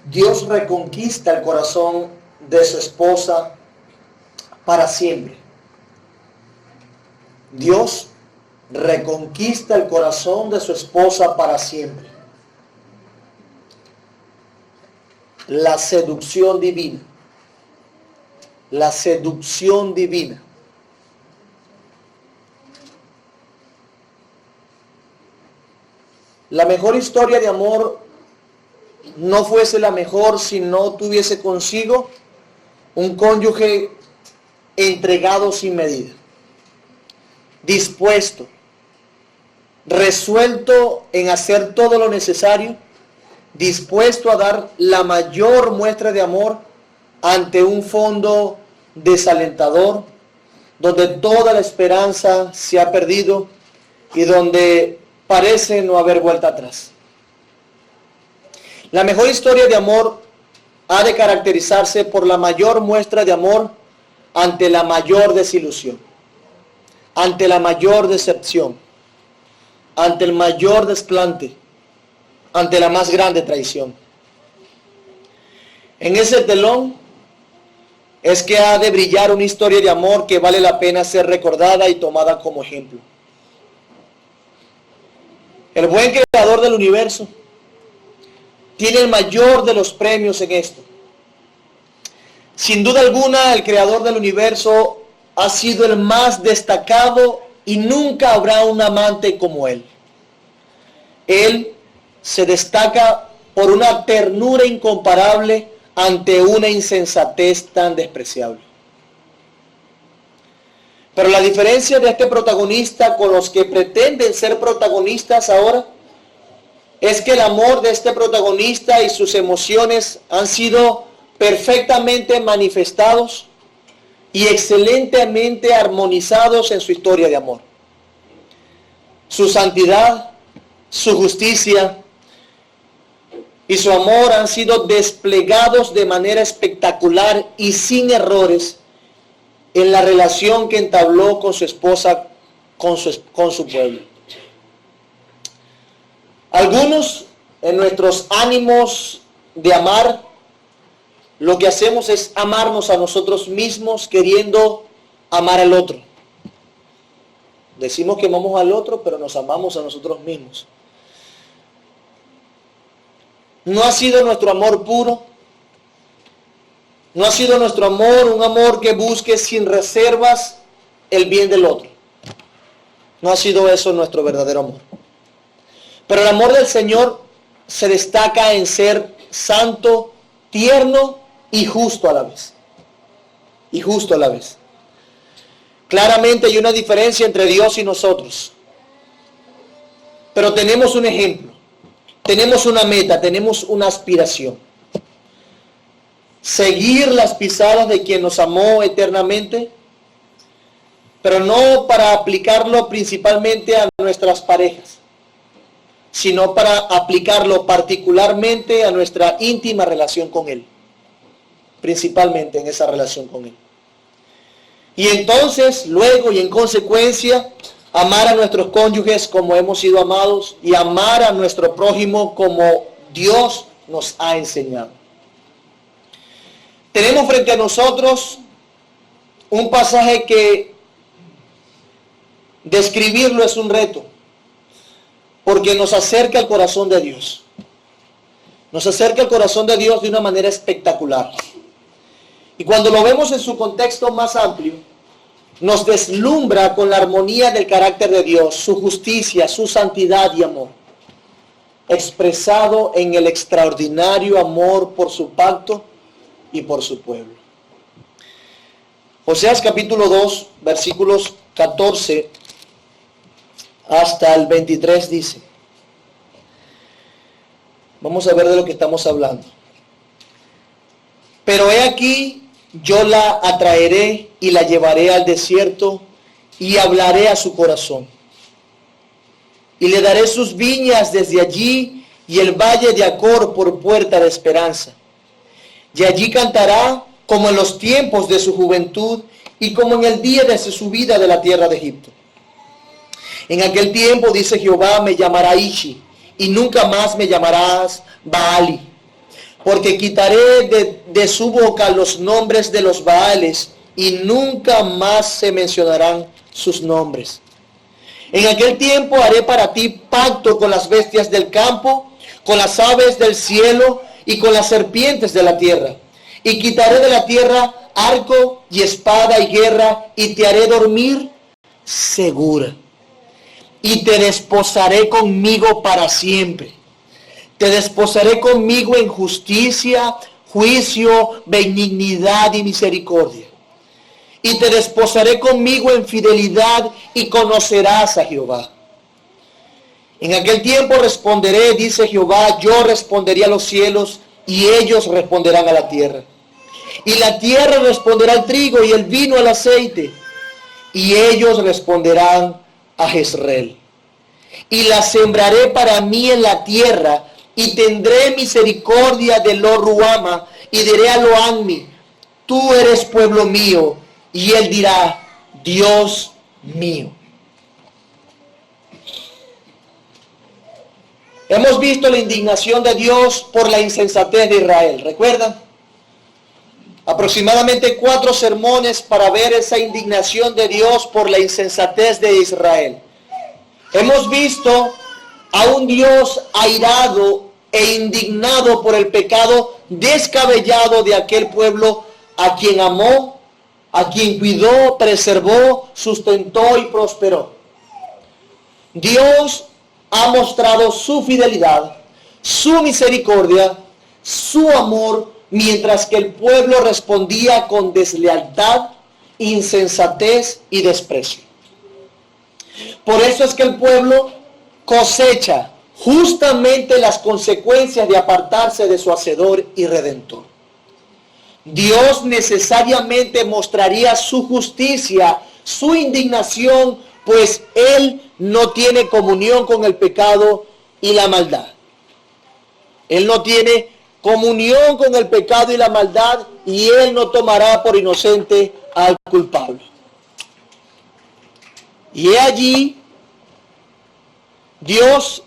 Dios reconquista el corazón de su esposa para siempre. Dios reconquista el corazón de su esposa para siempre. La seducción divina. La seducción divina. La mejor historia de amor no fuese la mejor si no tuviese consigo un cónyuge entregado sin medida, dispuesto, resuelto en hacer todo lo necesario, dispuesto a dar la mayor muestra de amor ante un fondo desalentador, donde toda la esperanza se ha perdido y donde parece no haber vuelta atrás. La mejor historia de amor ha de caracterizarse por la mayor muestra de amor ante la mayor desilusión, ante la mayor decepción, ante el mayor desplante, ante la más grande traición. En ese telón es que ha de brillar una historia de amor que vale la pena ser recordada y tomada como ejemplo. El buen creador del universo tiene el mayor de los premios en esto. Sin duda alguna, el creador del universo ha sido el más destacado y nunca habrá un amante como él. Él se destaca por una ternura incomparable ante una insensatez tan despreciable. Pero la diferencia de este protagonista con los que pretenden ser protagonistas ahora es que el amor de este protagonista y sus emociones han sido perfectamente manifestados y excelentemente armonizados en su historia de amor. Su santidad, su justicia y su amor han sido desplegados de manera espectacular y sin errores en la relación que entabló con su esposa, con su pueblo. Algunos, en nuestros ánimos de amar, lo que hacemos es amarnos a nosotros mismos queriendo amar al otro. Decimos que amamos al otro, pero nos amamos a nosotros mismos. No ha sido nuestro amor puro. No ha sido nuestro amor un amor que busque sin reservas el bien del otro. No ha sido eso nuestro verdadero amor. Pero el amor del Señor se destaca en ser santo, tierno y justo a la vez. Y justo a la vez. Claramente hay una diferencia entre Dios y nosotros. Pero tenemos un ejemplo. Tenemos una meta, tenemos una aspiración. Seguir las pisadas de quien nos amó eternamente, pero no para aplicarlo principalmente a nuestras parejas, sino para aplicarlo particularmente a nuestra íntima relación con Él, principalmente en esa relación con Él. Y entonces, luego y en consecuencia, amar a nuestros cónyuges como hemos sido amados y amar a nuestro prójimo como Dios nos ha enseñado. Tenemos frente a nosotros un pasaje que describirlo es un reto, porque nos acerca al corazón de Dios. Nos acerca al corazón de Dios de una manera espectacular. Y cuando lo vemos en su contexto más amplio, nos deslumbra con la armonía del carácter de Dios, su justicia, su santidad y amor, expresado en el extraordinario amor por su pacto y por su pueblo. Oseas capítulo 2, versículos 14 hasta el 23 dice. Vamos a ver de lo que estamos hablando. Pero he aquí, yo la atraeré y la llevaré al desierto y hablaré a su corazón. Y le daré sus viñas desde allí y el valle de Acor por puerta de esperanza. Y allí cantará como en los tiempos de su juventud y como en el día de su subida de la tierra de Egipto. En aquel tiempo, dice Jehová, me llamará Ishi, y nunca más me llamarás Baali, porque quitaré de su boca los nombres de los Baales y nunca más se mencionarán sus nombres. En aquel tiempo haré para ti pacto con las bestias del campo, con las aves del cielo y con las serpientes de la tierra. Y quitaré de la tierra arco y espada y guerra, y te haré dormir segura. Y te desposaré conmigo para siempre. Te desposaré conmigo en justicia, juicio, benignidad y misericordia. Y te desposaré conmigo en fidelidad, y conocerás a Jehová. En aquel tiempo responderé, dice Jehová, yo responderé a los cielos, y ellos responderán a la tierra. Y la tierra responderá al trigo, y el vino al aceite, y ellos responderán a Jezreel. Y la sembraré para mí en la tierra, y tendré misericordia de Lo Ruama, y diré a Lo Ammi, tú eres pueblo mío, y él dirá, Dios mío. Hemos visto la indignación de Dios por la insensatez de Israel, ¿recuerdan? Aproximadamente 4 sermones para ver esa indignación de Dios por la insensatez de Israel. Hemos visto a un Dios airado e indignado por el pecado descabellado de aquel pueblo a quien amó, a quien cuidó, preservó, sustentó y prosperó. Dios ha mostrado su fidelidad, su misericordia, su amor, mientras que el pueblo respondía con deslealtad, insensatez y desprecio. Por eso es que el pueblo cosecha justamente las consecuencias de apartarse de su Hacedor y Redentor. Dios necesariamente mostraría su justicia, su indignación, pues Él no tiene comunión con el pecado y la maldad. Él no tiene comunión con el pecado y la maldad, y Él no tomará por inocente al culpable. Y he allí, Dios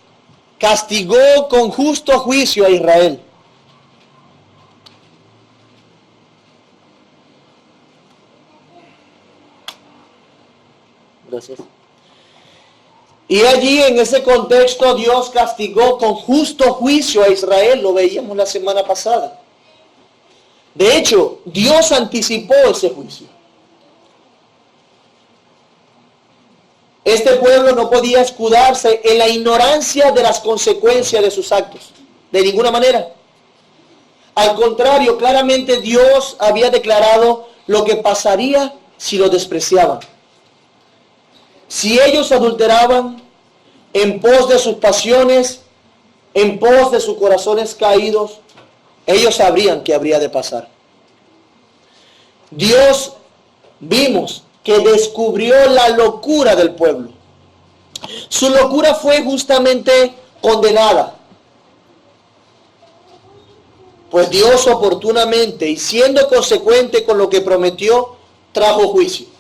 castigó con justo juicio a Israel. Gracias. Y allí en ese contexto Dios castigó con justo juicio a Israel, lo veíamos la semana pasada. De hecho, Dios anticipó ese juicio. Este pueblo no podía escudarse en la ignorancia de las consecuencias de sus actos, de ninguna manera. Al contrario, claramente Dios había declarado lo que pasaría si lo despreciaban. Si ellos adulteraban en pos de sus pasiones, en pos de sus corazones caídos, ellos sabrían qué habría de pasar. Dios, vimos que descubrió la locura del pueblo. Su locura fue justamente condenada, pues Dios oportunamente y siendo consecuente con lo que prometió, trajo juicio.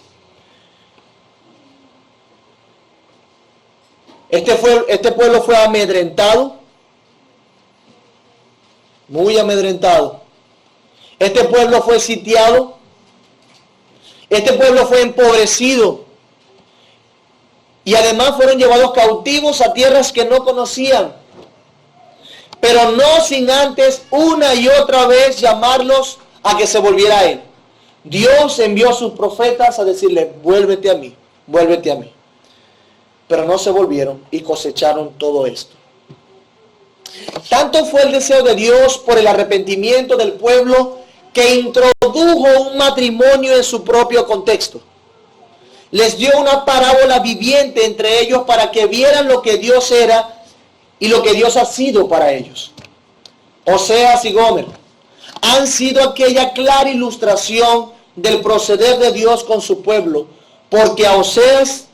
Este pueblo fue amedrentado, muy amedrentado. Este pueblo fue sitiado. Este pueblo fue empobrecido. Y además fueron llevados cautivos a tierras que no conocían. Pero no sin antes una y otra vez llamarlos a que se volviera a Él. Dios envió a sus profetas a decirle, vuélvete a mí, vuélvete a mí. Pero no se volvieron y cosecharon todo esto. Tanto fue el deseo de Dios por el arrepentimiento del pueblo que introdujo un matrimonio en su propio contexto. Les dio una parábola viviente entre ellos para que vieran lo que Dios era y lo que Dios ha sido para ellos. Oseas y Gomer han sido aquella clara ilustración del proceder de Dios con su pueblo, porque a Oseas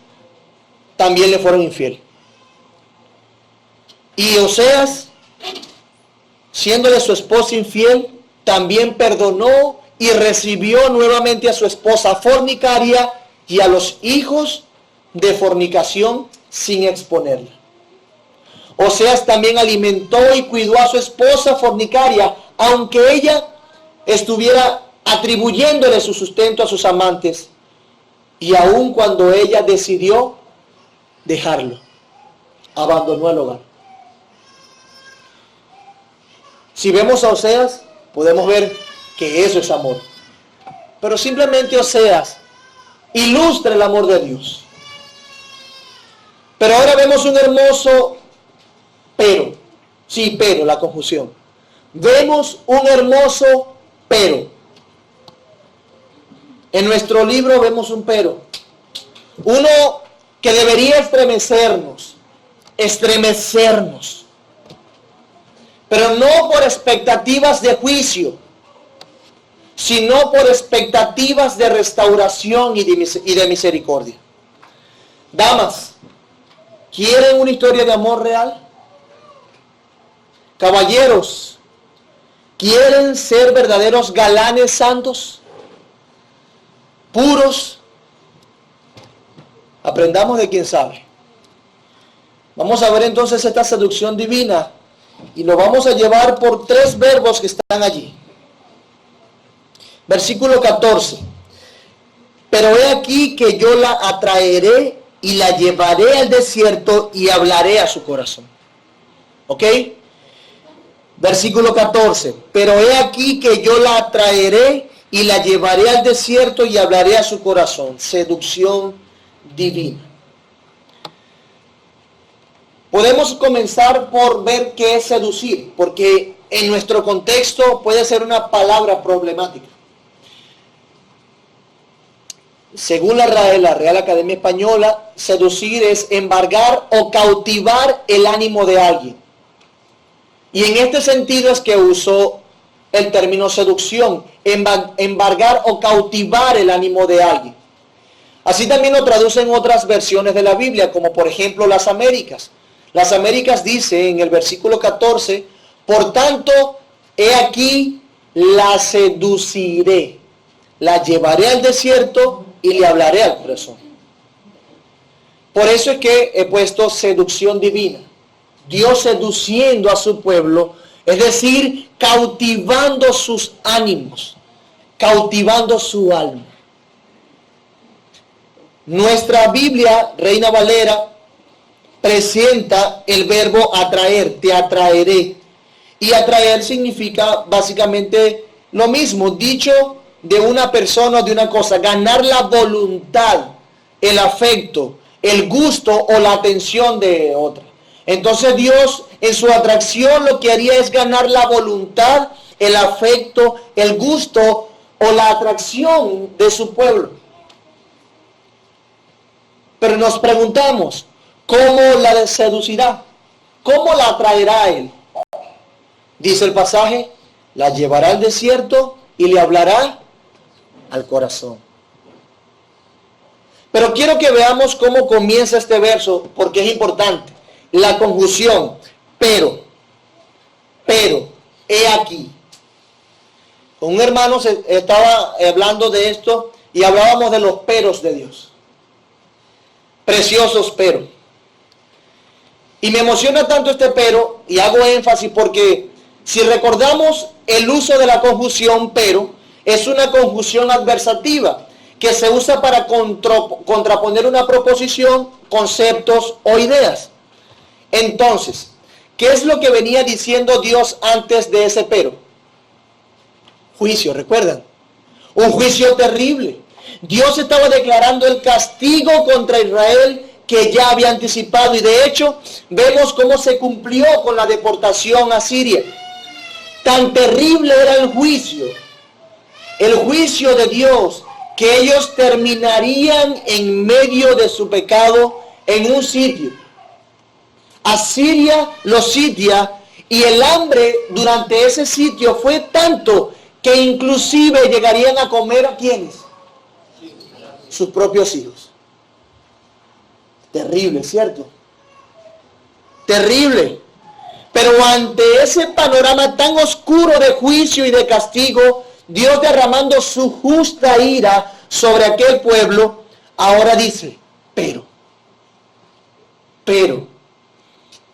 también le fueron infiel. Y Oseas, siéndole su esposa infiel, también perdonó y recibió nuevamente a su esposa fornicaria y a los hijos de fornicación sin exponerla. Oseas también alimentó y cuidó a su esposa fornicaria, aunque ella estuviera atribuyéndole su sustento a sus amantes, y aun cuando ella decidió dejarlo, abandonó el hogar. Si vemos a Oseas, podemos ver que eso es amor. Pero simplemente Oseas ilustra el amor de Dios. Pero ahora vemos un hermoso pero. Sí, pero, la conjunción. Vemos un hermoso pero. En nuestro libro vemos un pero. Uno que debería estremecernos. Pero no por expectativas de juicio, sino por expectativas de restauración y de misericordia. Damas, ¿quieren una historia de amor real? Caballeros, ¿quieren ser verdaderos galanes santos? Puros. Aprendamos de quien sabe. Vamos a ver entonces esta seducción divina y lo vamos a llevar por 3 verbos que están allí. Versículo 14. Pero he aquí que yo la atraeré y la llevaré al desierto y hablaré a su corazón. ¿Ok? Versículo 14. Pero he aquí que yo la atraeré y la llevaré al desierto y hablaré a su corazón. Seducción divina. Podemos comenzar por ver qué es seducir, porque en nuestro contexto puede ser una palabra problemática. Según la Real Academia Española, seducir es embargar o cautivar el ánimo de alguien. Y en este sentido es que usó el término seducción, embargar o cautivar el ánimo de alguien. Así también lo traducen otras versiones de la Biblia, como por ejemplo las Américas. Las Américas dice en el versículo 14, por tanto, he aquí, la seduciré, la llevaré al desierto y le hablaré al corazón. Por eso es que he puesto seducción divina. Dios seduciendo a su pueblo, es decir, cautivando sus ánimos, cautivando su alma. Nuestra Biblia, Reina Valera, presenta el verbo atraer, te atraeré. Y atraer significa básicamente lo mismo, dicho de una persona o de una cosa, ganar la voluntad, el afecto, el gusto o la atención de otra. Entonces Dios en su atracción lo que haría es ganar la voluntad, el afecto, el gusto o la atracción de su pueblo. Pero nos preguntamos, ¿cómo la seducirá? ¿Cómo la atraerá a él? Dice el pasaje, la llevará al desierto y le hablará al corazón. Pero quiero que veamos cómo comienza este verso, porque es importante. La conjunción, pero, he aquí. Con un hermano estaba hablando de esto y hablábamos de los peros de Dios. Preciosos pero. Y me emociona tanto este pero, y hago énfasis porque si recordamos el uso de la conjunción pero, es una conjunción adversativa que se usa para contraponer una proposición, conceptos o ideas. Entonces, ¿qué es lo que venía diciendo Dios antes de ese pero? Juicio, ¿recuerdan? Un juicio terrible. Dios estaba declarando el castigo contra Israel que ya había anticipado, y de hecho vemos cómo se cumplió con la deportación a Siria. Tan terrible era el juicio de Dios, que ellos terminarían en medio de su pecado en un sitio. Asiria los sitia, y el hambre durante ese sitio fue tanto que inclusive llegarían a comer a ¿quiénes? Sus propios hijos. Terrible, ¿cierto? Terrible. Pero ante ese panorama tan oscuro de juicio y de castigo, Dios derramando su justa ira sobre aquel pueblo, ahora dice, pero,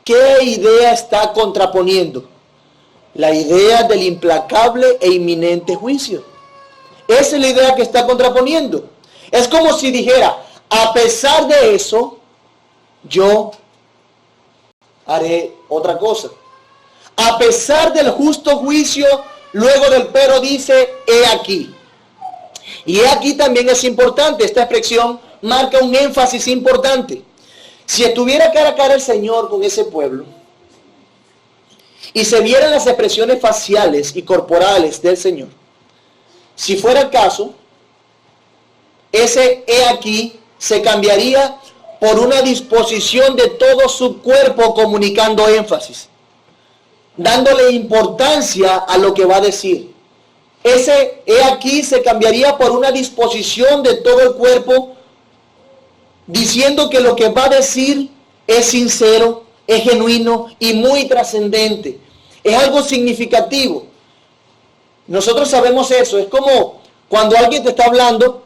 ¿qué idea está contraponiendo? La idea del implacable e inminente juicio. Esa es la idea que está contraponiendo. Es como si dijera, a pesar de eso, yo haré otra cosa. A pesar del justo juicio, luego del pero dice, he aquí. Y he aquí también es importante, esta expresión marca un énfasis importante. Si estuviera cara a cara el Señor con ese pueblo, y se vieran las expresiones faciales y corporales del Señor, si fuera el caso, ese he aquí se cambiaría por una disposición de todo su cuerpo comunicando énfasis, dándole importancia a lo que va a decir. Ese he aquí se cambiaría por una disposición de todo el cuerpo, diciendo que lo que va a decir es sincero, es genuino y muy trascendente. Es algo significativo. Nosotros sabemos eso. Es como cuando alguien te está hablando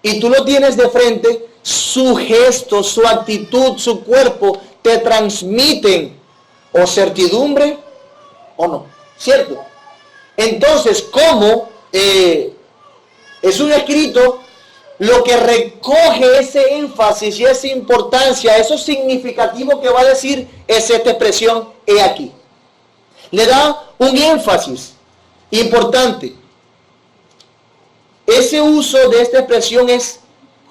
y tú lo tienes de frente, su gesto, su actitud, su cuerpo te transmiten o certidumbre o no, ¿cierto? Entonces, como es un escrito, lo que recoge ese énfasis y esa importancia, eso significativo que va a decir es esta expresión, he aquí. Le da un énfasis importante. Ese uso de esta expresión es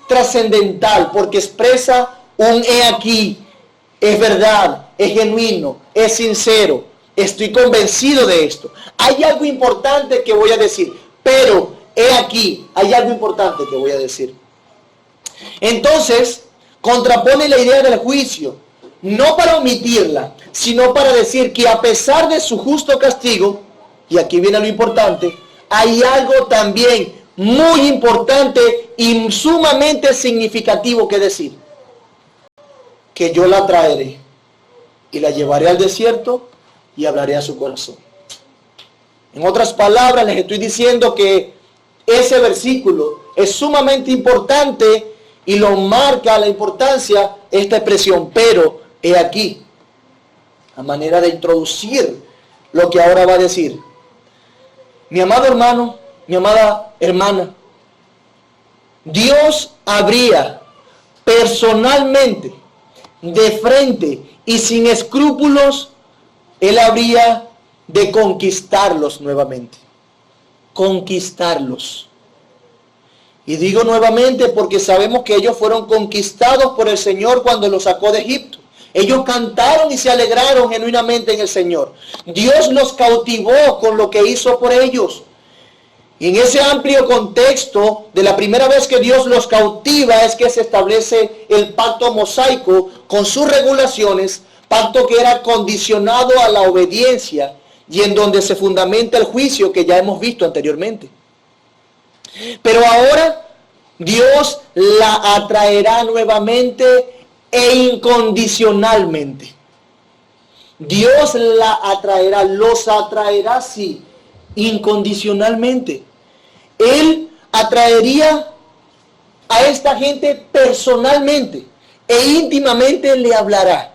trascendental porque expresa un he aquí. Es verdad, es genuino, es sincero. Estoy convencido de esto. Hay algo importante que voy a decir, pero he aquí, hay algo importante que voy a decir. Entonces, contrapone la idea del juicio, no para omitirla, sino para decir que a pesar de su justo castigo, y aquí viene lo importante, hay algo también muy importante y sumamente significativo que decir. Que yo la traeré y la llevaré al desierto y hablaré a su corazón. En otras palabras, les estoy diciendo que ese versículo es sumamente importante y lo marca la importancia esta expresión, pero he aquí, a manera de introducir lo que ahora va a decir. Mi amado hermano, mi amada hermana, Dios habría personalmente, de frente y sin escrúpulos, Él habría de conquistarlos nuevamente. Conquistarlos. Y digo nuevamente porque sabemos que ellos fueron conquistados por el Señor cuando los sacó de Egipto. Ellos cantaron y se alegraron genuinamente en el Señor. Dios los cautivó con lo que hizo por ellos. Y en ese amplio contexto de la primera vez que Dios los cautiva es que se establece el pacto mosaico con sus regulaciones, pacto que era condicionado a la obediencia y en donde se fundamenta el juicio que ya hemos visto anteriormente. Pero ahora Dios la atraerá nuevamente e incondicionalmente. Dios la atraerá, los atraerá, sí, incondicionalmente. Él atraería a esta gente personalmente e íntimamente le hablará.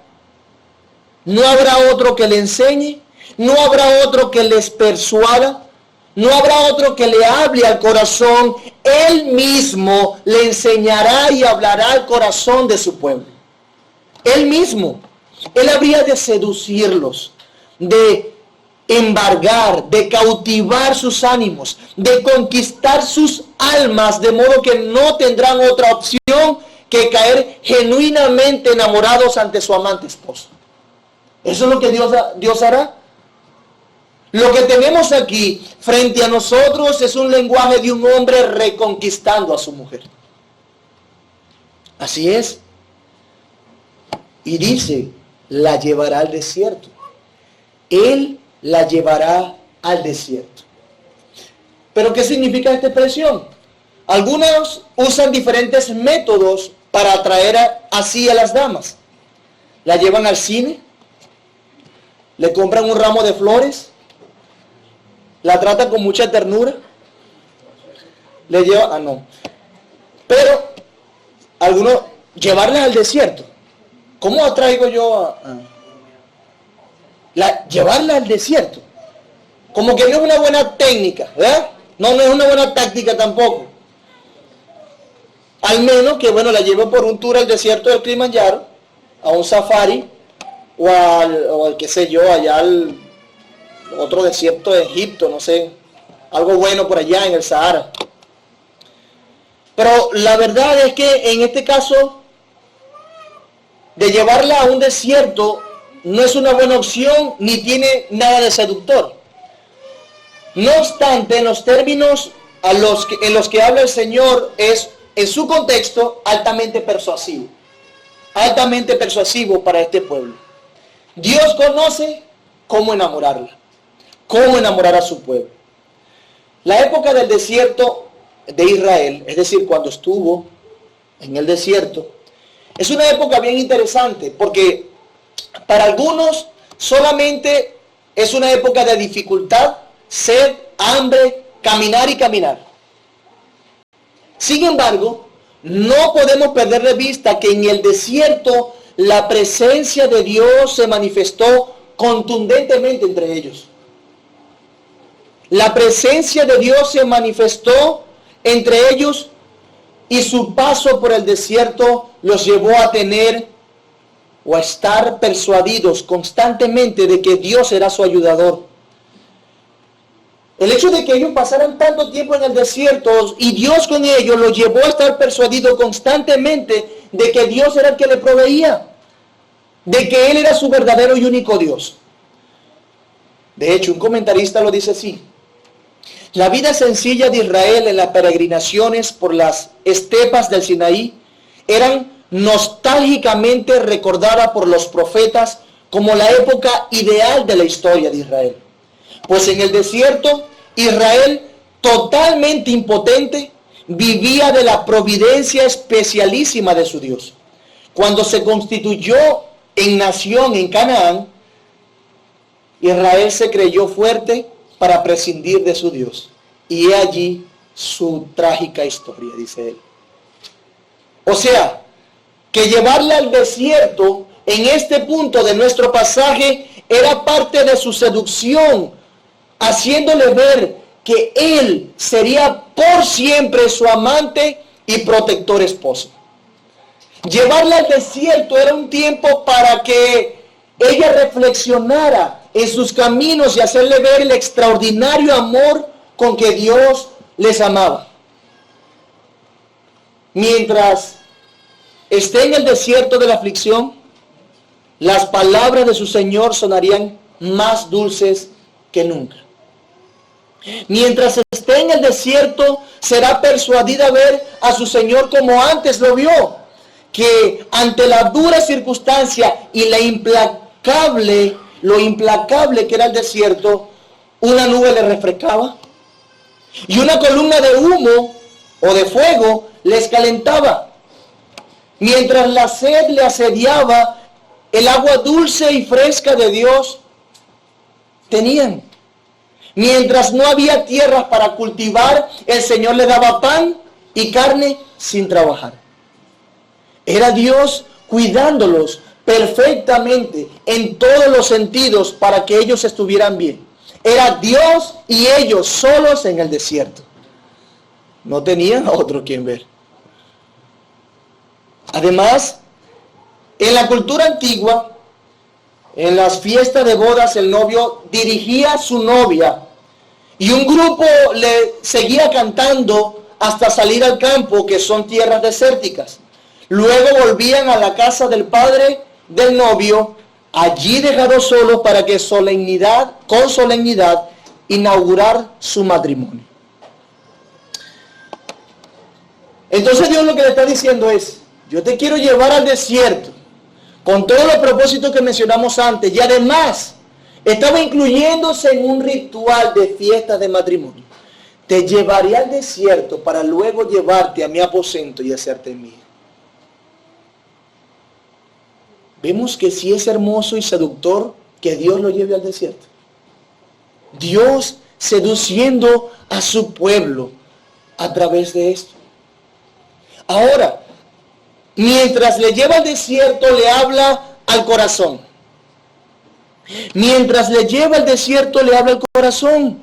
No habrá otro que le enseñe, no habrá otro que les persuada, no habrá otro que le hable al corazón. Él mismo le enseñará y hablará al corazón de su pueblo. Él mismo. Él habría de seducirlos, de embargar, de cautivar sus ánimos, de conquistar sus almas, de modo que no tendrán otra opción que caer genuinamente enamorados ante su amante esposo. Eso es lo que Dios hará. Lo que tenemos aquí frente a nosotros es un lenguaje de un hombre reconquistando a su mujer. Así es. Y dice, la llevará al desierto. Él la llevará al desierto. ¿Pero qué significa esta expresión? Algunos usan diferentes métodos para atraer así a las damas. La llevan al cine, le compran un ramo de flores, la tratan con mucha ternura, le llevan, no. Pero algunos, llevarlas al desierto. ¿Cómo atraigo yo llevarla al desierto? Como que no es una buena técnica, ¿verdad? No es una buena táctica tampoco. Al menos que, bueno, la lleven por un tour al desierto del Kilimanjaro, a un safari, o al qué sé yo, allá al otro desierto de Egipto, no sé, algo bueno por allá en el Sahara. Pero la verdad es que en este caso, de llevarla a un desierto, no es una buena opción, ni tiene nada de seductor. No obstante, en los términos en los que habla el Señor, es, en su contexto, altamente persuasivo para este pueblo. Dios conoce cómo enamorarla, cómo enamorar a su pueblo. La época del desierto de Israel, es decir, cuando estuvo en el desierto, es una época bien interesante, porque para algunos solamente es una época de dificultad, sed, hambre, caminar y caminar. Sin embargo, no podemos perder de vista que en el desierto la presencia de Dios se manifestó contundentemente entre ellos. La presencia de Dios se manifestó entre ellos y su paso por el desierto los llevó a tener o a estar persuadidos constantemente de que Dios era su ayudador. El hecho de que ellos pasaran tanto tiempo en el desierto y Dios con ellos los llevó a estar persuadidos constantemente de que Dios era el que le proveía, de que Él era su verdadero y único Dios. De hecho, un comentarista lo dice así: la vida sencilla de Israel en las peregrinaciones por las estepas del Sinaí eran nostálgicamente recordada por los profetas como la época ideal de la historia de Israel. Pues en el desierto, Israel, totalmente impotente, vivía de la providencia especialísima de su Dios. Cuando se constituyó en nación en Canaán, Israel se creyó fuerte para prescindir de su Dios. Y he allí su trágica historia, dice él. O sea, que llevarla al desierto en este punto de nuestro pasaje era parte de su seducción, haciéndole ver que él sería por siempre su amante y protector esposo. Llevarla al desierto era un tiempo para que ella reflexionara en sus caminos y hacerle ver el extraordinario amor con que Dios les amaba. Mientras esté en el desierto de la aflicción, las palabras de su Señor sonarían más dulces que nunca. Mientras esté en el desierto, será persuadida a ver a su Señor como antes lo vio, que ante la dura circunstancia y lo implacable que era el desierto, una nube le refrescaba y una columna de humo o de fuego les calentaba. Mientras la sed le asediaba, el agua dulce y fresca de Dios tenían. Mientras no había tierras para cultivar, el Señor le daba pan y carne sin trabajar. Era Dios cuidándolos perfectamente en todos los sentidos para que ellos estuvieran bien. Era Dios y ellos solos en el desierto. No tenían a otro quien ver. Además, en la cultura antigua, en las fiestas de bodas, el novio dirigía a su novia y un grupo le seguía cantando hasta salir al campo, que son tierras desérticas. Luego volvían a la casa del padre del novio, allí dejados solos para que con solemnidad inaugurar su matrimonio. Entonces Dios lo que le está diciendo es: yo te quiero llevar al desierto con todos los propósitos que mencionamos antes, y además estaba incluyéndose en un ritual de fiesta de matrimonio. Te llevaré al desierto para luego llevarte a mi aposento y hacerte mío. Vemos que sí es hermoso y seductor que Dios lo lleve al desierto. Dios seduciendo a su pueblo a través de esto. Ahora, mientras le lleva al desierto, le habla al corazón. Mientras le lleva al desierto, le habla el corazón.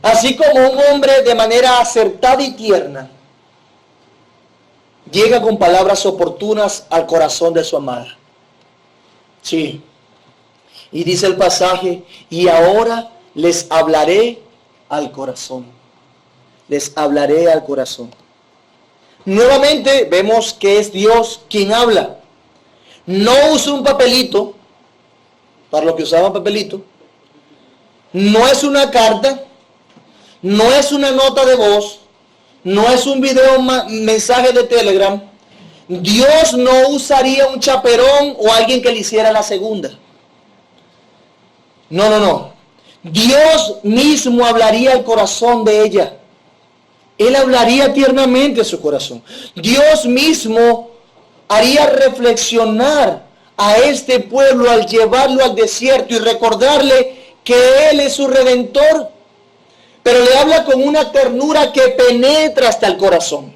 Así como un hombre de manera acertada y tierna llega con palabras oportunas al corazón de su amada. Sí. Y dice el pasaje, y ahora les hablaré al corazón. Les hablaré al corazón. Nuevamente vemos que es Dios quien habla. No usa un papelito, para lo que usaban papelito. No es una carta, no es una nota de voz, no es un video, mensaje de Telegram. Dios no usaría un chaperón o alguien que le hiciera la segunda. No. Dios mismo hablaría al corazón de ella. Él hablaría tiernamente a su corazón. Dios mismo haría reflexionar a este pueblo al llevarlo al desierto y recordarle que Él es su redentor. Pero le habla con una ternura que penetra hasta el corazón.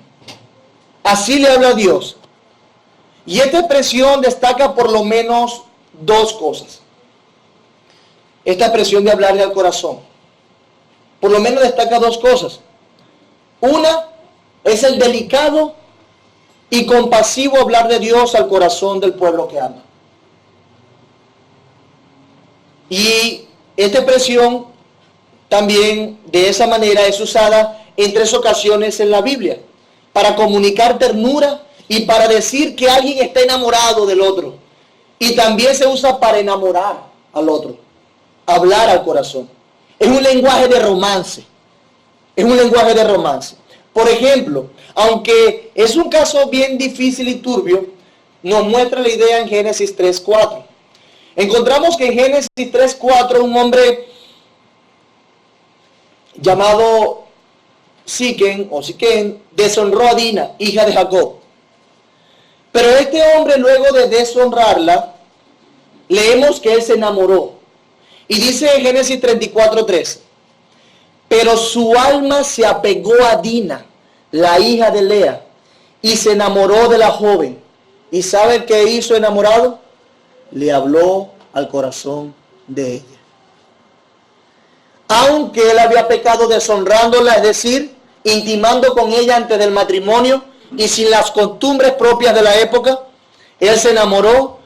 Así le habla a Dios. Y esta expresión destaca por lo menos dos cosas. Esta expresión de hablarle al corazón. Por lo menos destaca dos cosas. Una es el delicado y compasivo hablar de Dios al corazón del pueblo que ama. Y esta expresión también de esa manera es usada en 3 ocasiones en la Biblia, para comunicar ternura y para decir que alguien está enamorado del otro. Y también se usa para enamorar al otro, hablar al corazón. Es un lenguaje de romance. Es un lenguaje de romance. Por ejemplo, aunque es un caso bien difícil y turbio, nos muestra la idea en Génesis 3:4. Encontramos que en Génesis 3:4 un hombre llamado Siquem deshonró a Dina, hija de Jacob. Pero este hombre, luego de deshonrarla, leemos que él se enamoró. Y dice en Génesis 34:3, pero su alma se apegó a Dina, la hija de Lea, y se enamoró de la joven. ¿Y sabe qué hizo enamorado? Le habló al corazón de ella. Aunque él había pecado deshonrándola, es decir, intimando con ella antes del matrimonio y sin las costumbres propias de la época, él se enamoró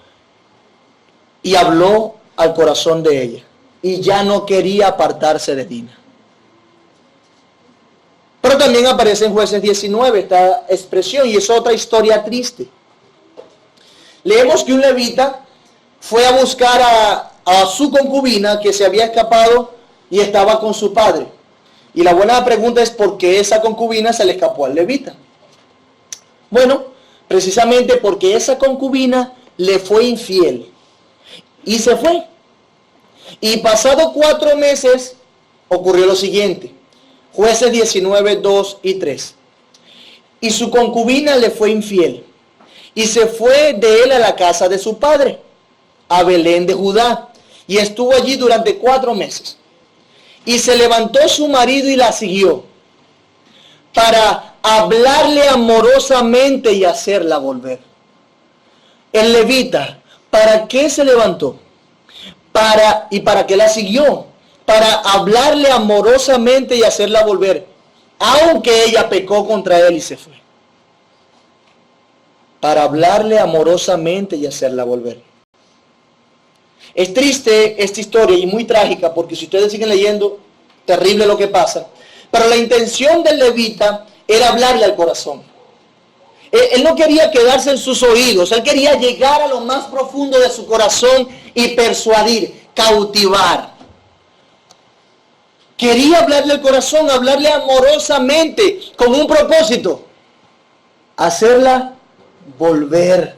y habló al corazón de ella. Y ya no quería apartarse de Dina. Pero también aparece en Jueces 19 esta expresión, y es otra historia triste. Leemos que un levita fue a buscar a su concubina que se había escapado y estaba con su padre. Y la buena pregunta es ¿por qué esa concubina se le escapó al levita? Bueno, precisamente porque esa concubina le fue infiel y se fue. Y pasado 4 meses ocurrió lo siguiente. Jueces 19, 2 y 3. Y su concubina le fue infiel y se fue de él a la casa de su padre, a Belén de Judá, y estuvo allí durante 4 meses. Y se levantó su marido y la siguió para hablarle amorosamente y hacerla volver. El levita, ¿para qué se levantó? ¿Para qué la siguió? Para hablarle amorosamente y hacerla volver, aunque ella pecó contra él y se fue. Para hablarle amorosamente y hacerla volver. Es triste esta historia y muy trágica, porque si ustedes siguen leyendo, terrible lo que pasa. Pero la intención del levita era hablarle al corazón. Él no quería quedarse en sus oídos, él quería llegar a lo más profundo de su corazón y persuadir, cautivar. Quería hablarle al corazón, hablarle amorosamente, con un propósito: hacerla volver.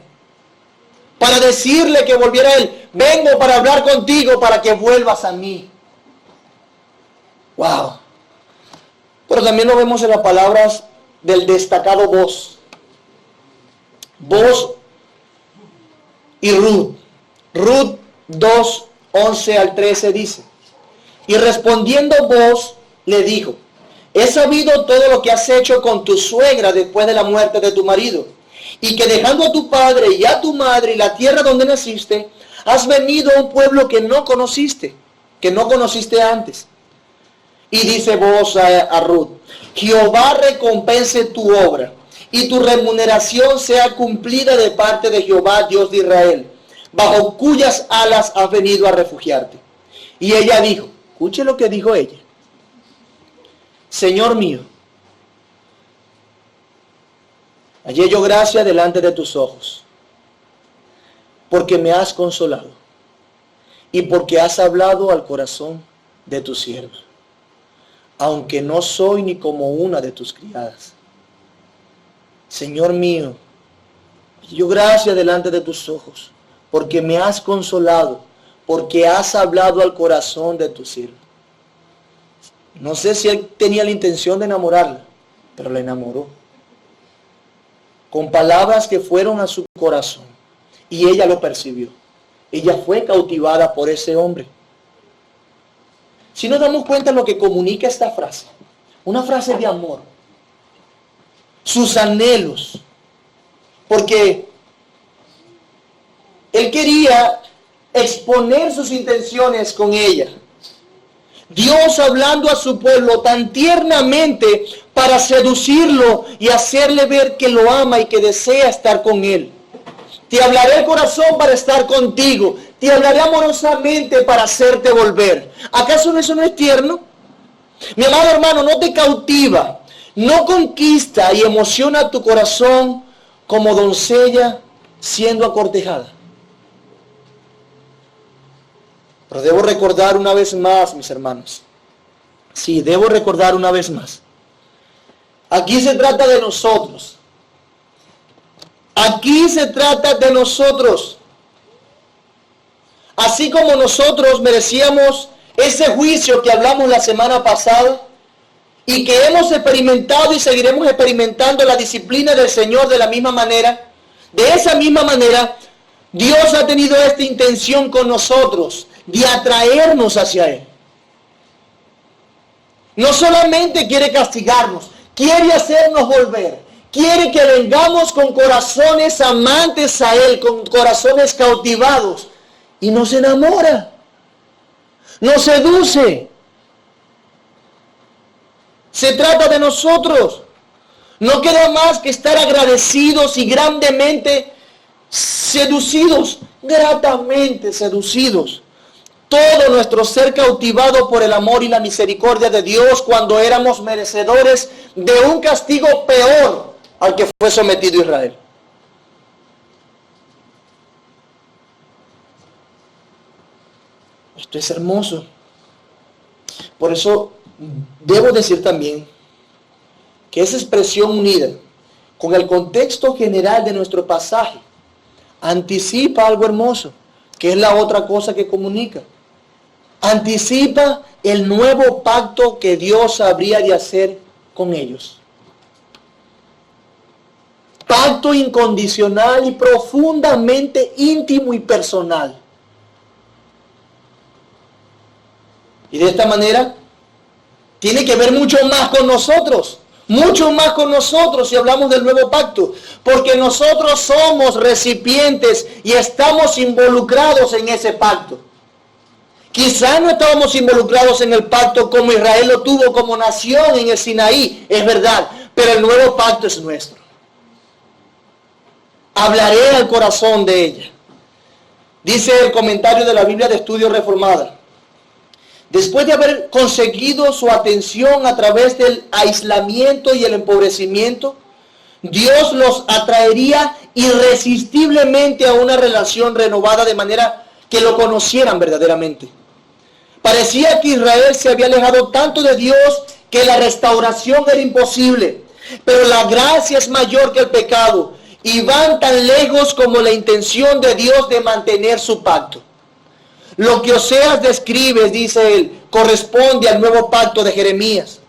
Para decirle que volviera a él. Vengo para hablar contigo para que vuelvas a mí. Wow. Pero también lo vemos en las palabras del destacado Boaz. Boaz y Ruth. Ruth 2, 11 al 13 dice: y respondiendo Boaz le dijo: he sabido todo lo que has hecho con tu suegra después de la muerte de tu marido, y que dejando a tu padre y a tu madre y la tierra donde naciste, Has venido a un pueblo que no conociste antes. Y dice vos a Ruth: Jehová recompense tu obra y tu remuneración sea cumplida de parte de Jehová, Dios de Israel, bajo cuyas alas has venido a refugiarte. Y ella dijo, escuche lo que dijo ella: Señor mío, hallé yo gracia delante de tus ojos, porque me has consolado y porque has hablado al corazón de tu sierva, aunque no soy ni como una de tus criadas. Señor mío, hallé yo gracia delante de tus ojos, porque me has consolado, porque has hablado al corazón de tu sierva. No sé si él tenía la intención de enamorarla, pero la enamoró con palabras que fueron a su corazón, y ella lo percibió. Ella fue cautivada por ese hombre. Si nos damos cuenta de lo que comunica esta frase, una frase de amor, sus anhelos, porque él quería exponer sus intenciones con ella. Dios hablando a su pueblo tan tiernamente para seducirlo y hacerle ver que lo ama y que desea estar con él. Te hablaré el corazón para estar contigo. Te hablaré amorosamente para hacerte volver. ¿Acaso eso no es tierno? Mi amado hermano, ¿no te cautiva, no conquista y emociona tu corazón como doncella siendo acortejada? Pero debo recordar una vez más, mis hermanos. Sí, debo recordar una vez más. Aquí se trata de nosotros. Aquí se trata de nosotros. Así como nosotros merecíamos ese juicio que hablamos la semana pasada y que hemos experimentado y seguiremos experimentando la disciplina del Señor de la misma manera, de esa misma manera, Dios ha tenido esta intención con nosotros de atraernos hacia Él. No solamente quiere castigarnos, quiere hacernos volver. Quiere que vengamos con corazones amantes a Él, con corazones cautivados. Y nos enamora, nos seduce. Se trata de nosotros. No queda más que estar agradecidos y grandemente seducidos, gratamente seducidos. Todo nuestro ser cautivado por el amor y la misericordia de Dios cuando éramos merecedores de un castigo peor al que fue sometido Israel. Esto es hermoso. Por eso debo decir también que esa expresión unida con el contexto general de nuestro pasaje anticipa algo hermoso, que es la otra cosa que comunica. Anticipa el nuevo pacto que Dios habría de hacer con ellos. Pacto incondicional y profundamente íntimo y personal. Y de esta manera tiene que ver mucho más con nosotros. Mucho más con nosotros si hablamos del nuevo pacto. Porque nosotros somos recipientes y estamos involucrados en ese pacto. Quizás no estábamos involucrados en el pacto como Israel lo tuvo como nación en el Sinaí, es verdad, pero el nuevo pacto es nuestro. Hablaré al corazón de ella. Dice el comentario de la Biblia de Estudio Reformada: después de haber conseguido su atención a través del aislamiento y el empobrecimiento, Dios los atraería irresistiblemente a una relación renovada de manera que lo conocieran verdaderamente. Parecía que Israel se había alejado tanto de Dios que la restauración era imposible. Pero la gracia es mayor que el pecado y van tan lejos como la intención de Dios de mantener su pacto. Lo que Oseas describe, dice él, corresponde al nuevo pacto de Jeremías.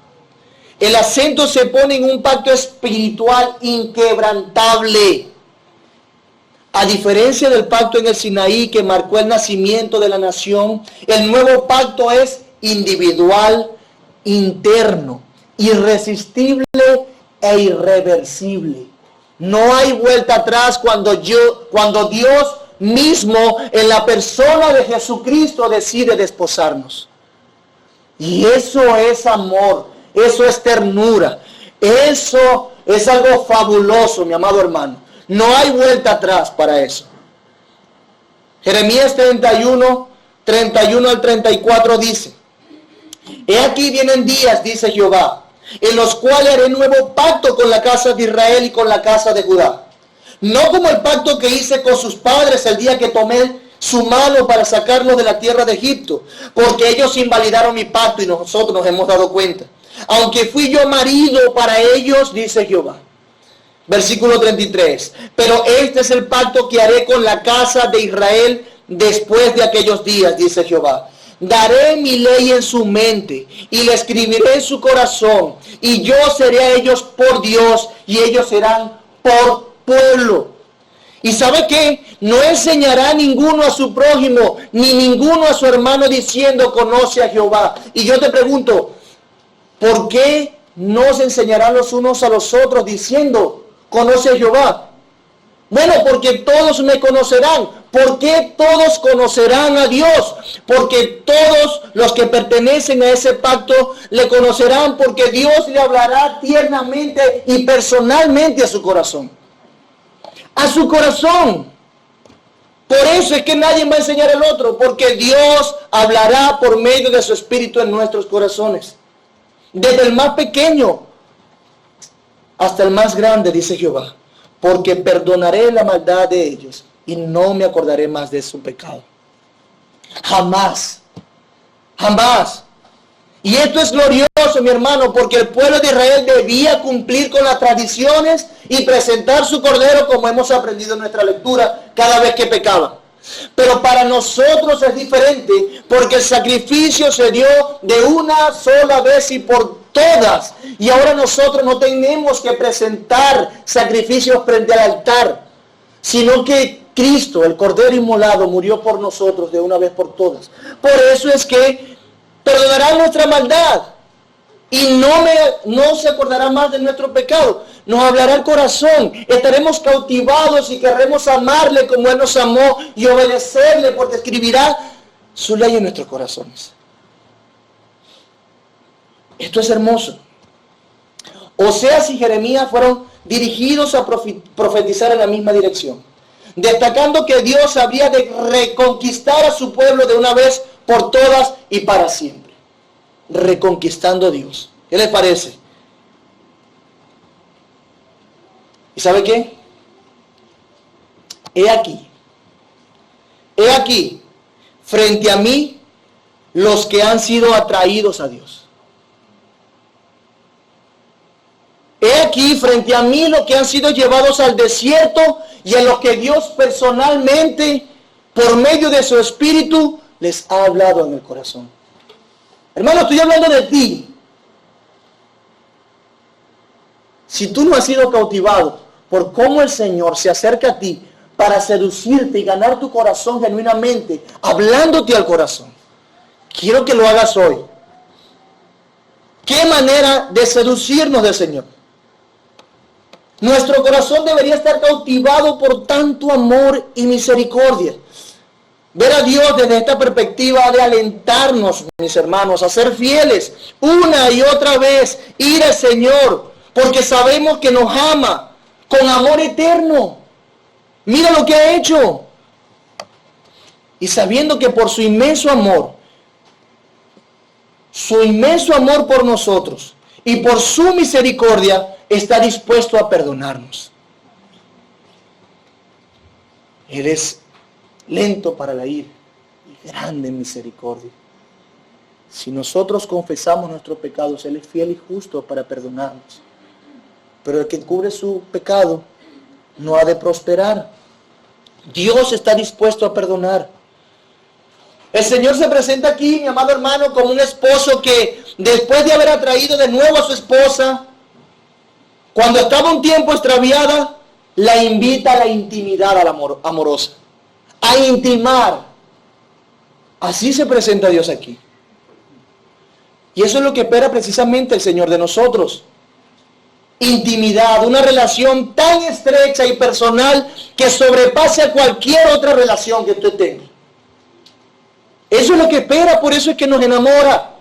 El acento se pone en un pacto espiritual inquebrantable. A diferencia del pacto en el Sinaí que marcó el nacimiento de la nación, el nuevo pacto es individual, interno, irresistible e irreversible. No hay vuelta atrás cuando Dios mismo en la persona de Jesucristo decide desposarnos. Y eso es amor, eso es ternura, eso es algo fabuloso, mi amado hermano. No hay vuelta atrás para eso. Jeremías 31 al 34 dice: He aquí vienen días, dice Jehová, en los cuales haré nuevo pacto con la casa de Israel y con la casa de Judá. No como el pacto que hice con sus padres el día que tomé su mano para sacarlos de la tierra de Egipto, porque ellos invalidaron mi pacto y nosotros nos hemos dado cuenta. Aunque fui yo marido para ellos, dice Jehová. Versículo 33. Pero este es el pacto que haré con la casa de Israel después de aquellos días, dice Jehová. Daré mi ley en su mente y la escribiré en su corazón, y yo seré a ellos por Dios y ellos serán por pueblo. ¿Y sabe qué? No enseñará ninguno a su prójimo ni ninguno a su hermano diciendo conoce a Jehová. Y yo te pregunto, ¿por qué no se enseñarán los unos a los otros diciendo conoce a Jehová? Bueno, porque todos me conocerán. ¿Por qué todos conocerán a Dios? Porque todos los que pertenecen a ese pacto le conocerán, porque Dios le hablará tiernamente y personalmente a su corazón. A su corazón. Por eso es que nadie va a enseñar al otro, porque Dios hablará por medio de su Espíritu en nuestros corazones. Desde el más pequeño hasta el más grande, dice Jehová, porque perdonaré la maldad de ellos y no me acordaré más de su pecado. Jamás, jamás. Y esto es glorioso, mi hermano, porque el pueblo de Israel debía cumplir con las tradiciones y presentar su cordero, como hemos aprendido en nuestra lectura, cada vez que pecaban. Pero para nosotros es diferente, porque el sacrificio se dio de una sola vez y por todas. Y ahora nosotros no tenemos que presentar sacrificios frente al altar, sino que Cristo, el Cordero inmolado, murió por nosotros de una vez por todas. Por eso es que perdonará nuestra maldad y no se acordará más de nuestro pecado. Nos hablará el corazón, estaremos cautivados y querremos amarle como Él nos amó y obedecerle, porque escribirá su ley en nuestros corazones. Esto es hermoso. Oseas y Jeremías fueron dirigidos a profetizar en la misma dirección, destacando que Dios habría de reconquistar a su pueblo de una vez por todas y para siempre. Reconquistando a Dios. ¿Qué les parece? ¿Y sabe qué? He aquí, frente a mí, los que han sido atraídos a Dios. He aquí, frente a mí, los que han sido llevados al desierto y a los que Dios personalmente, por medio de su Espíritu, les ha hablado en el corazón. Hermano, estoy hablando de ti. Si tú no has sido cautivado por cómo el Señor se acerca a ti para seducirte y ganar tu corazón genuinamente, hablándote al corazón, quiero que lo hagas hoy. ¿Qué manera de seducirnos del Señor? Nuestro corazón debería estar cautivado por tanto amor y misericordia. Ver a Dios desde esta perspectiva ha de alentarnos, mis hermanos, a ser fieles una y otra vez, ir al Señor, porque sabemos que nos ama con amor eterno. Mira lo que ha hecho. Y sabiendo que por su inmenso amor por nosotros y por su misericordia, está dispuesto a perdonarnos. Él es lento para la ira y grande en misericordia. Si nosotros confesamos nuestros pecados, Él es fiel y justo para perdonarnos. Pero el que cubre su pecado no ha de prosperar. Dios está dispuesto a perdonar. El Señor se presenta aquí, mi amado hermano, como un esposo que después de haber atraído de nuevo a su esposa, cuando estaba un tiempo extraviada, la invita a la intimidad amorosa. A intimar. Así se presenta Dios aquí. Y eso es lo que espera precisamente el Señor de nosotros. intimidad, una relación tan estrecha y personal que sobrepase a cualquier otra relación que usted tenga. Eso es lo que espera, por eso es que nos enamora.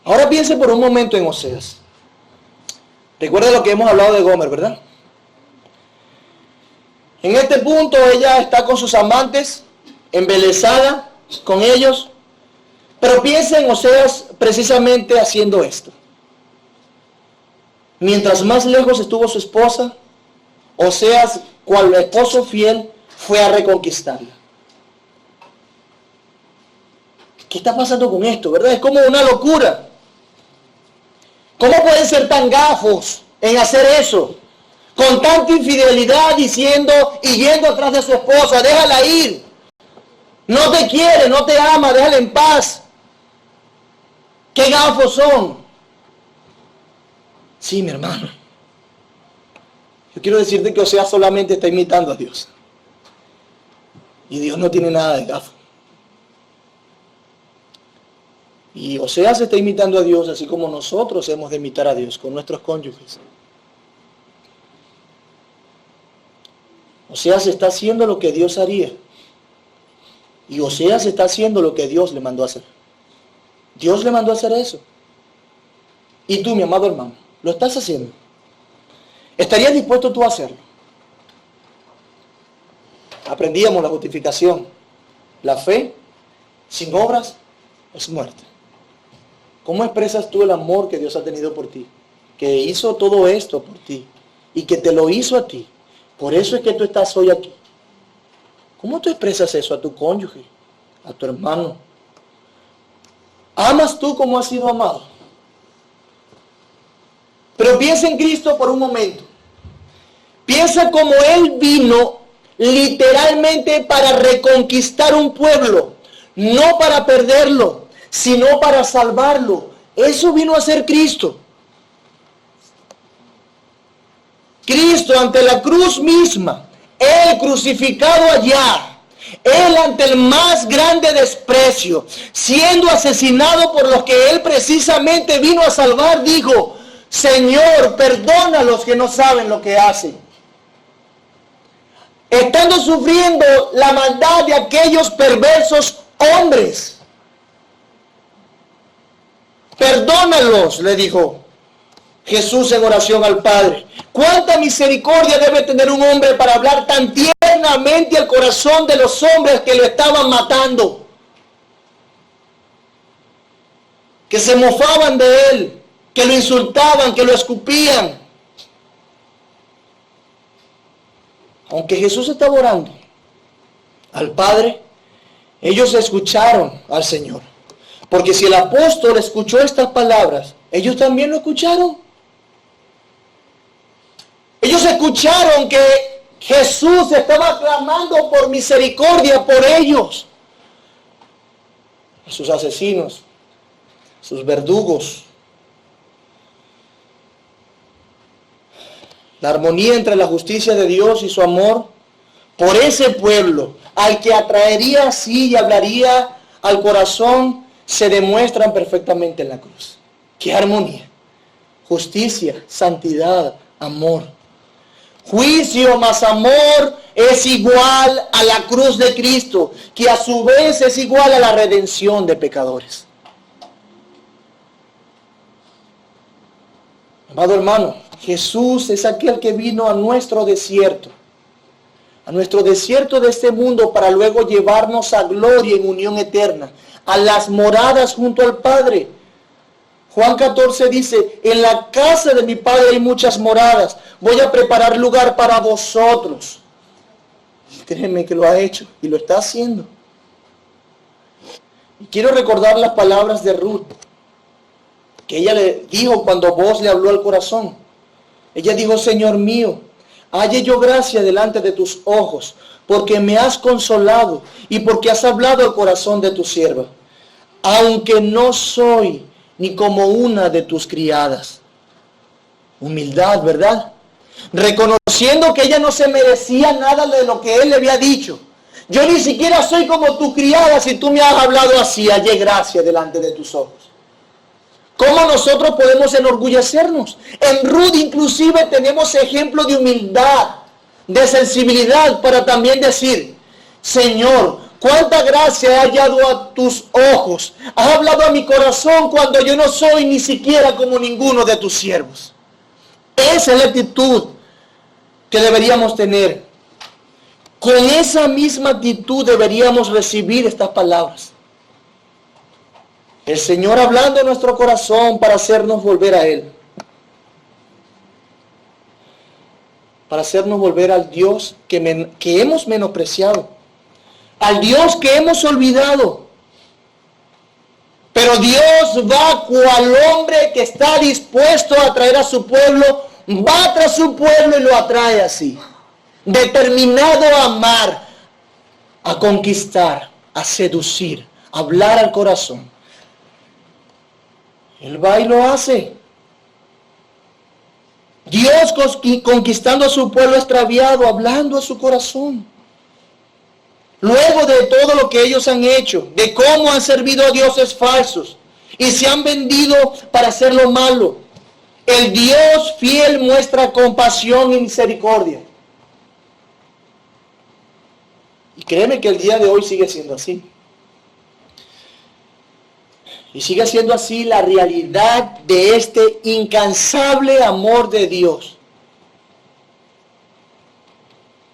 Ahora piense por un momento en Oseas. Recuerda lo que hemos hablado de Gomer, ¿verdad? En este punto ella está con sus amantes, embelesada con ellos, pero piensa en Oseas precisamente haciendo esto. Mientras más lejos estuvo su esposa, Oseas, cual esposo fiel, fue a reconquistarla. ¿Qué está pasando con esto, verdad? Es como una locura. ¿Cómo pueden ser tan gafos en hacer eso? Con tanta infidelidad, diciendo y yendo atrás de su esposa, déjala ir. No te quiere, no te ama, déjala en paz. ¿Qué gafos son? Sí, mi hermano. Yo quiero decirte que Oseas solamente está imitando a Dios. Y Dios no tiene nada de gafo. Y Oseas está imitando a Dios así como nosotros hemos de imitar a Dios con nuestros cónyuges. Oseas está haciendo lo que Dios haría. Y Oseas está haciendo lo que Dios le mandó a hacer. Dios le mandó a hacer eso. Y tú, mi amado hermano, lo estás haciendo. ¿Estarías dispuesto tú a hacerlo? Aprendíamos la justificación. La fe sin obras es muerte. ¿Cómo expresas tú el amor que Dios ha tenido por ti? Que hizo todo esto por ti. Y que te lo hizo a ti. Por eso es que tú estás hoy aquí. ¿Cómo tú expresas eso a tu cónyuge? A tu hermano. ¿Amas tú como has sido amado? Pero piensa en Cristo por un momento. Piensa como Él vino literalmente para reconquistar un pueblo. No para perderlo, sino para salvarlo. Eso vino a ser Cristo. Cristo ante la cruz misma, Él crucificado allá, Él ante el más grande desprecio, siendo asesinado por los que Él precisamente vino a salvar, dijo: Señor, perdona a los que no saben lo que hacen. Estando sufriendo la maldad de aquellos perversos hombres. Perdónalos, le dijo Jesús en oración al Padre. ¿Cuánta misericordia debe tener un hombre para hablar tan tiernamente al corazón de los hombres que lo estaban matando? Que se mofaban de él, que lo insultaban, que lo escupían. Aunque Jesús estaba orando al Padre, ellos escucharon al Señor. Porque si el apóstol escuchó estas palabras, ellos también lo escucharon. Ellos escucharon que Jesús estaba clamando por misericordia por ellos. Sus asesinos, sus verdugos. La armonía entre la justicia de Dios y su amor por ese pueblo, al que atraería así y hablaría al corazón, se demuestran perfectamente en la cruz. ¡Qué armonía! Justicia, santidad, amor. Juicio más amor es igual a la cruz de Cristo, que a su vez es igual a la redención de pecadores. Amado hermano, Jesús es aquel que vino a nuestro desierto de este mundo, para luego llevarnos a gloria en unión eterna, a las moradas junto al Padre. Juan 14 dice: en la casa de mi Padre hay muchas moradas, voy a preparar lugar para vosotros. Créeme que lo ha hecho y lo está haciendo. Y quiero recordar las palabras de Ruth, que ella le dijo cuando vos le habló al corazón. Ella dijo: Señor mío, halle yo gracia delante de tus ojos, porque me has consolado y porque has hablado al corazón de tu sierva, aunque no soy ni como una de tus criadas. Humildad, ¿verdad? Reconociendo que ella no se merecía nada de lo que él le había dicho. Yo ni siquiera soy como tu criada si tú me has hablado así. Hallé gracia delante de tus ojos. ¿Cómo nosotros podemos enorgullecernos? En Ruth inclusive tenemos ejemplo de humildad, de sensibilidad para también decir, Señor, cuánta gracia he hallado a tus ojos. Has hablado a mi corazón cuando yo no soy ni siquiera como ninguno de tus siervos. Esa es la actitud que deberíamos tener. Con esa misma actitud deberíamos recibir estas palabras. El Señor hablando en nuestro corazón para hacernos volver a Él. Para hacernos volver al Dios que hemos menospreciado. Al Dios que hemos olvidado. Pero Dios va cual hombre que está dispuesto a traer a su pueblo. Va tras su pueblo y lo atrae así. Determinado a amar, a conquistar, a seducir, a hablar al corazón. Él va y lo hace. Dios conquistando a su pueblo extraviado, hablando a su corazón. Luego de todo lo que ellos han hecho, de cómo han servido a dioses falsos y se han vendido para hacer lo malo, el Dios fiel muestra compasión y misericordia. Y créeme que el día de hoy sigue siendo así. Y sigue siendo así la realidad de este incansable amor de Dios.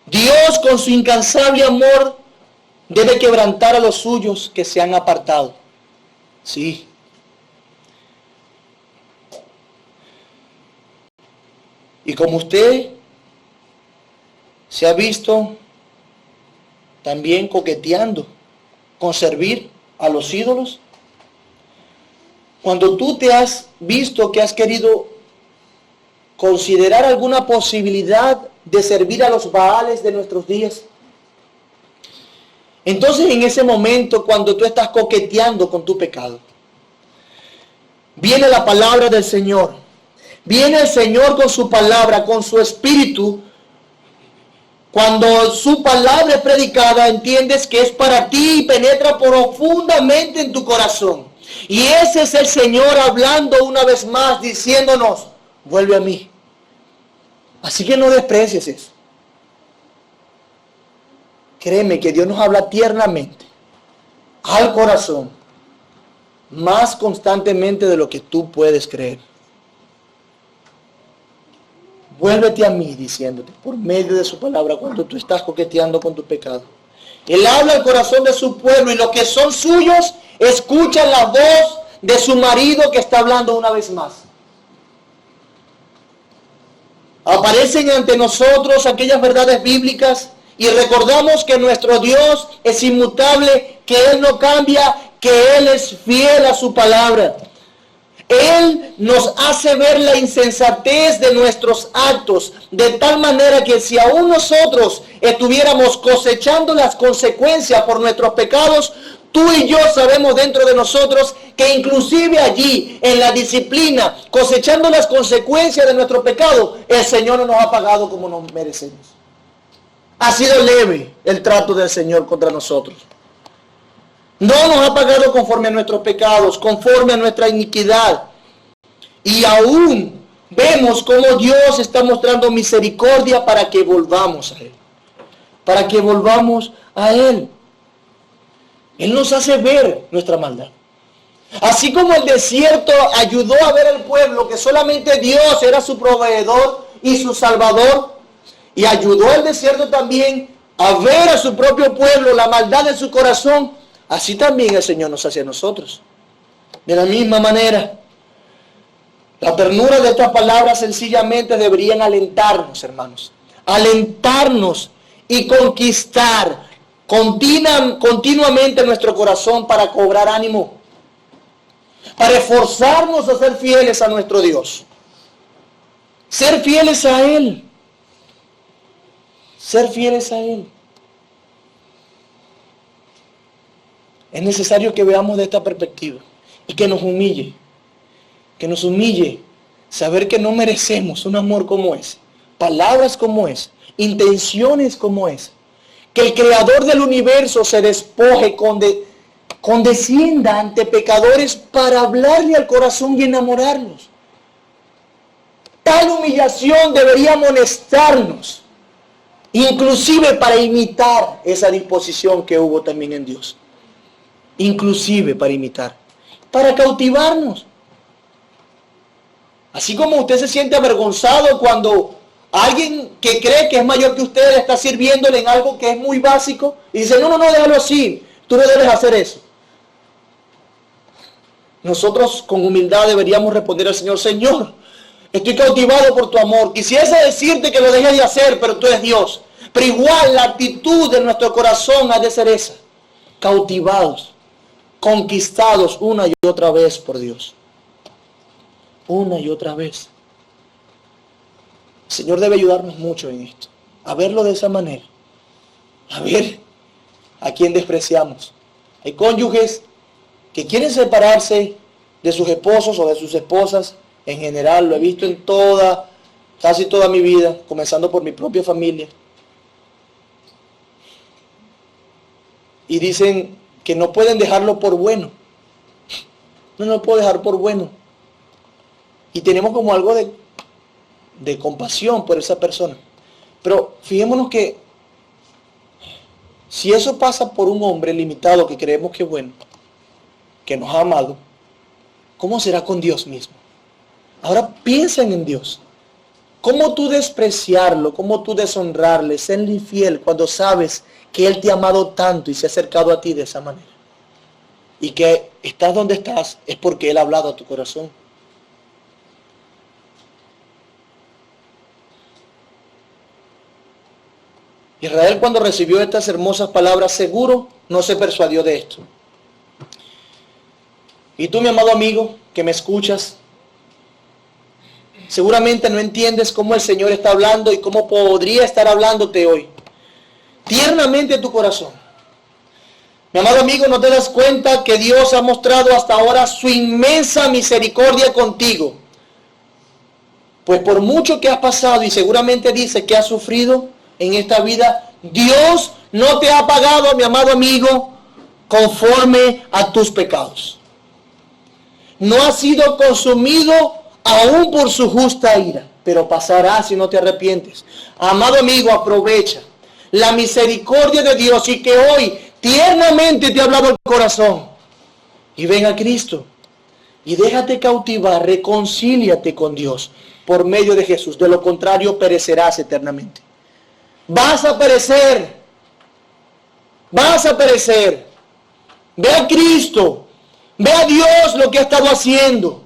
Dios con su incansable amor debe quebrantar a los suyos que se han apartado. Sí. Y como usted se ha visto también coqueteando con servir a los ídolos, cuando tú te has visto que has querido considerar alguna posibilidad de servir a los Baales de nuestros días, entonces en ese momento, cuando tú estás coqueteando con tu pecado, viene la palabra del Señor. Viene el Señor con su palabra, con su espíritu. Cuando su palabra es predicada, entiendes que es para ti y penetra profundamente en tu corazón. Y ese es el Señor hablando una vez más, diciéndonos, vuelve a mí. Así que no desprecies eso. Créeme que Dios nos habla tiernamente al corazón, más constantemente de lo que tú puedes creer. Vuélvete a mí, diciéndote, por medio de su palabra, cuando tú estás coqueteando con tu pecado. Él habla al corazón de su pueblo y los que son suyos escuchan la voz de su marido que está hablando una vez más. Aparecen ante nosotros aquellas verdades bíblicas y recordamos que nuestro Dios es inmutable, que Él no cambia, que Él es fiel a su palabra. Él nos hace ver la insensatez de nuestros actos, de tal manera que si aún nosotros estuviéramos cosechando las consecuencias por nuestros pecados, tú y yo sabemos dentro de nosotros que inclusive allí, en la disciplina, cosechando las consecuencias de nuestro pecado, el Señor no nos ha pagado como nos merecemos. Ha sido leve el trato del Señor contra nosotros. No nos ha pagado conforme a nuestros pecados, conforme a nuestra iniquidad. Y aún vemos cómo Dios está mostrando misericordia para que volvamos a Él. Para que volvamos a Él. Él nos hace ver nuestra maldad. Así como el desierto ayudó a ver al pueblo que solamente Dios era su proveedor y su salvador, y ayudó al desierto también a ver a su propio pueblo la maldad de su corazón, así también el Señor nos hace a nosotros. De la misma manera, la ternura de estas palabras sencillamente deberían alentarnos, hermanos. Alentarnos y conquistar continuamente nuestro corazón para cobrar ánimo. Para esforzarnos a ser fieles a nuestro Dios. Ser fieles a Él. Ser fieles a Él. Es necesario que veamos de esta perspectiva y que nos humille. Que nos humille saber que no merecemos un amor como ese, palabras como ese, intenciones como ese. Que el Creador del universo se despoje condescienda ante pecadores para hablarle al corazón y enamorarlos. Tal humillación debería amonestarnos, inclusive para imitar esa disposición que hubo también en Dios. Inclusive para imitar, para cautivarnos. Así como usted se siente avergonzado cuando alguien que cree que es mayor que usted está sirviéndole en algo que es muy básico y dice, no, déjalo así, tú no debes hacer eso. Nosotros con humildad deberíamos responder al Señor, Señor, estoy cautivado por tu amor. Quisiese decirte que lo dejes de hacer, pero tú eres Dios. Pero igual la actitud de nuestro corazón ha de ser esa. Cautivados, conquistados una y otra vez por Dios. Una y otra vez. El Señor debe ayudarnos mucho en esto. A verlo de esa manera. A ver a quién despreciamos. Hay cónyuges que quieren separarse de sus esposos o de sus esposas. En general, lo he visto en casi toda mi vida, comenzando por mi propia familia. Y dicen que no pueden dejarlo por bueno. No lo puedo dejar por bueno. Y tenemos como algo de compasión por esa persona. Pero fijémonos que si eso pasa por un hombre limitado que creemos que es bueno, que nos ha amado, ¿cómo será con Dios mismo? Ahora piensen en Dios. ¿Cómo tú despreciarlo? ¿Cómo tú deshonrarle? Serle infiel cuando sabes que Él te ha amado tanto y se ha acercado a ti de esa manera. Y que estás donde estás es porque Él ha hablado a tu corazón. Israel, cuando recibió estas hermosas palabras, seguro no se persuadió de esto. Y tú, mi amado amigo, que me escuchas, seguramente no entiendes cómo el Señor está hablando y cómo podría estar hablándote hoy. Tiernamente tu corazón. Mi amado amigo, ¿no te das cuenta que Dios ha mostrado hasta ahora su inmensa misericordia contigo? Pues por mucho que has pasado y seguramente dice que has sufrido en esta vida, Dios no te ha pagado, mi amado amigo, conforme a tus pecados. No has sido consumido aún por su justa ira, pero pasará si no te arrepientes. Amado amigo, aprovecha la misericordia de Dios y que hoy tiernamente te ha hablado el corazón. Y ven a Cristo y déjate cautivar, reconcíliate con Dios por medio de Jesús. De lo contrario, perecerás eternamente. Vas a perecer. Vas a perecer. Ve a Cristo. Ve a Dios lo que ha estado haciendo.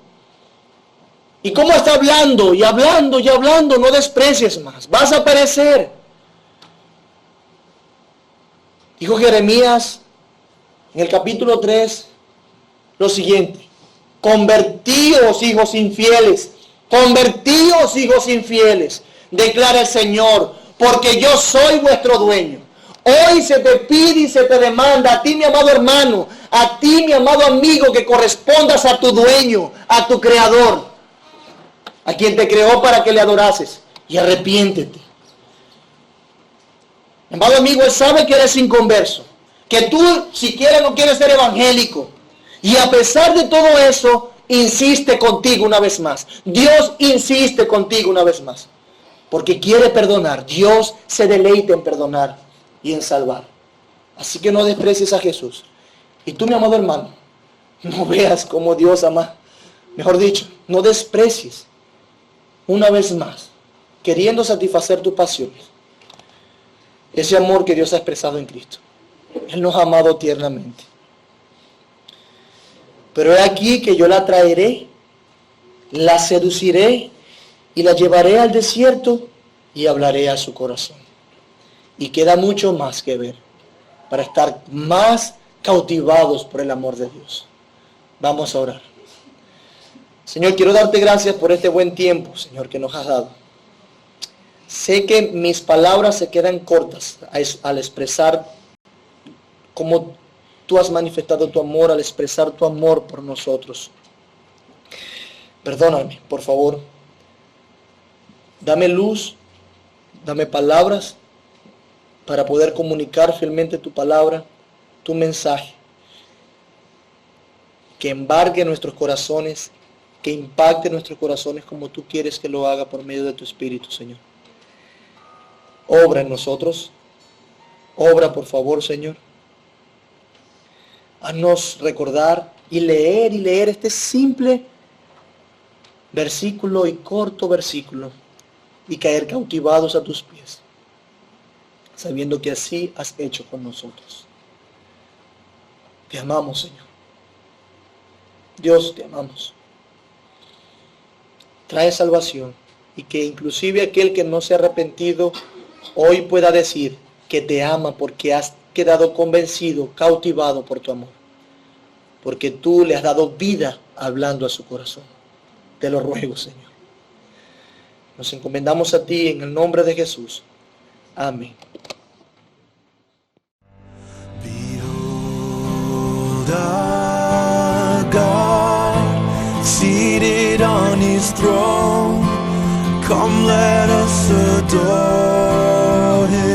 Y cómo está hablando, y hablando, y hablando. No desprecies más. Vas a perecer. Dijo Jeremías en el capítulo 3 lo siguiente. Convertíos, hijos infieles. Convertíos, hijos infieles. Declara el Señor, porque yo soy vuestro dueño. Hoy se te pide y se te demanda a ti, mi amado hermano, a ti, mi amado amigo, que correspondas a tu dueño, a tu creador, a quien te creó para que le adorases. Y arrepiéntete. Mi amado amigo, Él sabe que eres inconverso, que tú siquiera no quieres ser evangélico. Y a pesar de todo eso, insiste contigo una vez más. Dios insiste contigo una vez más. Porque quiere perdonar. Dios se deleita en perdonar y en salvar. Así que no desprecies a Jesús. Y tú, mi amado hermano, no veas cómo Dios ama. Mejor dicho, no desprecies una vez más, queriendo satisfacer tus pasiones, ese amor que Dios ha expresado en Cristo. Él nos ha amado tiernamente. Pero he aquí que yo la traeré, la seduciré y la llevaré al desierto y hablaré a su corazón. Y queda mucho más que ver para estar más cautivados por el amor de Dios. Vamos a orar. Señor, quiero darte gracias por este buen tiempo, Señor, que nos has dado. Sé que mis palabras se quedan cortas al expresar cómo tú has manifestado tu amor, al expresar tu amor por nosotros. Perdóname, por favor. Dame luz, dame palabras para poder comunicar fielmente tu palabra, tu mensaje. que embargue nuestros corazones, que impacte nuestros corazones como tú quieres que lo haga por medio de tu Espíritu, Señor. Obra en nosotros. Obra, por favor, Señor. Haznos recordar y leer este simple versículo y corto versículo y caer cautivados a tus pies, sabiendo que así has hecho con nosotros. Te amamos, Señor. Dios, te amamos. Trae salvación y que inclusive aquel que no se ha arrepentido hoy pueda decir que te ama porque has quedado convencido, cautivado por tu amor, porque tú le has dado vida hablando a su corazón. Te lo ruego, Señor. Nos encomendamos a ti en el nombre de Jesús. Amén. Behold our God, seated on his throne. Come, let us adore him.